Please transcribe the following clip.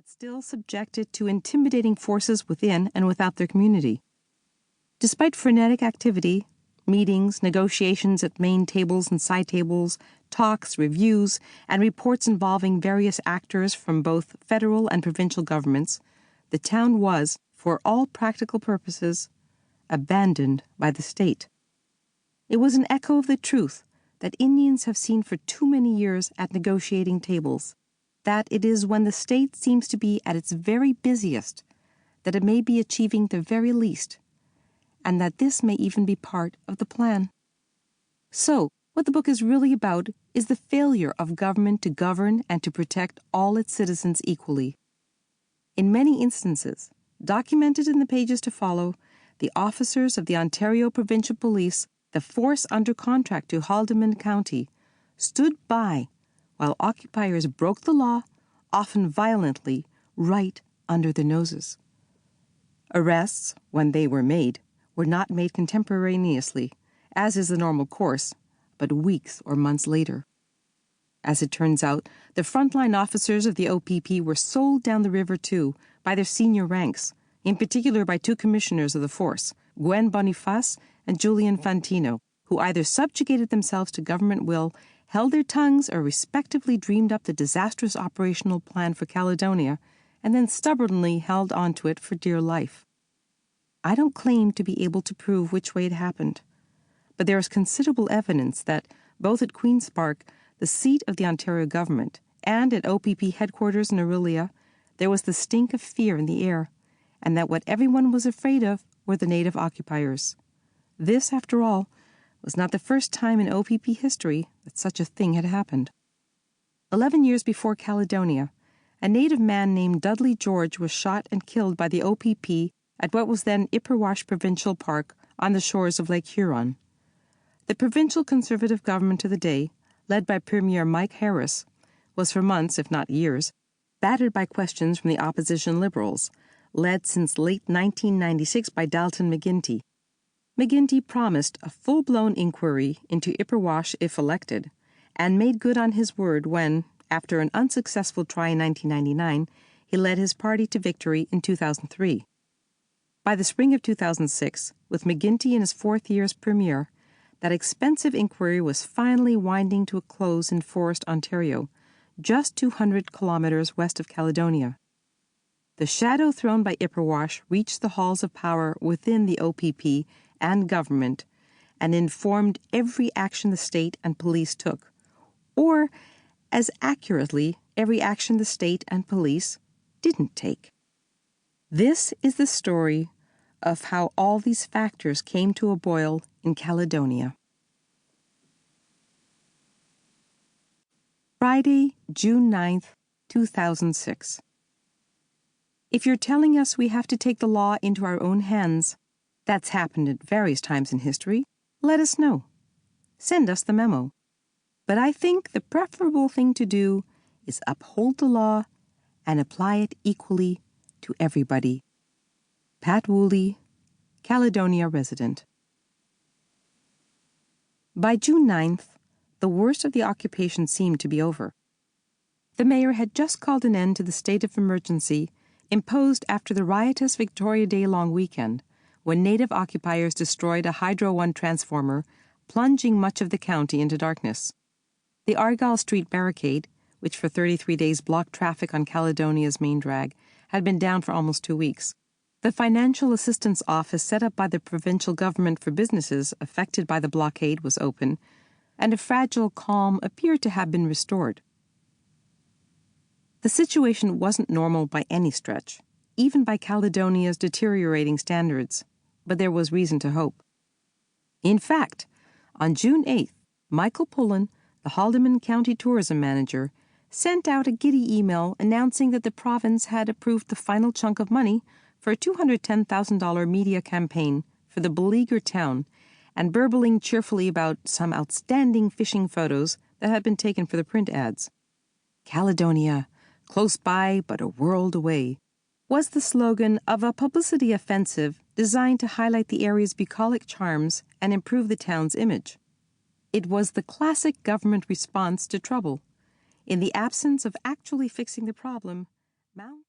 but still subjected to intimidating forces within and without their community. Despite frenetic activity, meetings, negotiations at main tables and side tables, talks, reviews, and reports involving various actors from both federal and provincial governments, the town was, for all practical purposes, abandoned by the state. It was an echo of the truth that Indians have seen for too many years at negotiating tables, that it is when the state seems to be at its very busiest that it may be achieving the very least, and that this may even be part of the plan. So, what the book is really about is the failure of government to govern and to protect all its citizens equally. In many instances, documented in the pages to follow, the officers of the Ontario Provincial Police, the force under contract to Haldimand County, stood by while occupiers broke the law, often violently, right under their noses. Arrests, when they were made contemporaneously, as is the normal course, but weeks or months later. As it turns out, the frontline officers of the OPP were sold down the river too by their senior ranks, in particular by two commissioners of the force, Gwen Boniface and Julian Fantino, who either subjugated themselves to government will, held their tongues, or respectively dreamed up the disastrous operational plan for Caledonia, and then stubbornly held on to it for dear life. I don't claim to be able to prove which way it happened, but there is considerable evidence that both at Queen's Park, the seat of the Ontario government, and at OPP headquarters in Orillia, there was the stink of fear in the air, and that what everyone was afraid of were the native occupiers. This, after all, was not the first time in OPP history that such a thing had happened. 11 years before Caledonia, a native man named Dudley George was shot and killed by the OPP at what was then Ipperwash Provincial Park on the shores of Lake Huron. The provincial Conservative government of the day, led by Premier Mike Harris, was for months, if not years, battered by questions from the opposition Liberals, led since late 1996 by Dalton McGuinty. McGuinty promised a full-blown inquiry into Ipperwash if elected, and made good on his word when, after an unsuccessful try in 1999, he led his party to victory in 2003. By the spring of 2006, with McGuinty in his fourth year as Premier, that expensive inquiry was finally winding to a close in Forest, Ontario, just 200 kilometers west of Caledonia. The shadow thrown by Ipperwash reached the halls of power within the OPP and government and informed every action the state and police took, or, as accurately, every action the state and police didn't take. This is the story of how all these factors came to a boil in Caledonia. Friday, June 9th, 2006. If you're telling us we have to take the law into our own hands, that's happened at various times in history, let us know. Send us the memo. But I think the preferable thing to do is uphold the law and apply it equally to everybody. Pat Woolley, Caledonia resident. By June 9th, the worst of the occupation seemed to be over. The mayor had just called an end to the state of emergency imposed after the riotous Victoria Day long weekend, when native occupiers destroyed a Hydro One transformer, plunging much of the county into darkness. The Argyle Street barricade, which for 33 days blocked traffic on Caledonia's main drag, had been down for almost 2 weeks. The Financial Assistance Office set up by the provincial government for businesses affected by the blockade was open, and a fragile calm appeared to have been restored. The situation wasn't normal by any stretch, even by Caledonia's deteriorating standards, but there was reason to hope. In fact, on June 8th, Michael Pullen, the Haldimand County tourism manager, sent out a giddy email announcing that the province had approved the final chunk of money for a $210,000 media campaign for the beleaguered town, and burbling cheerfully about some outstanding fishing photos that had been taken for the print ads. Caledonia, close by but a world away, was the slogan of a publicity offensive designed to highlight the area's bucolic charms and improve the town's image. It was the classic government response to trouble. In the absence of actually fixing the problem, Mount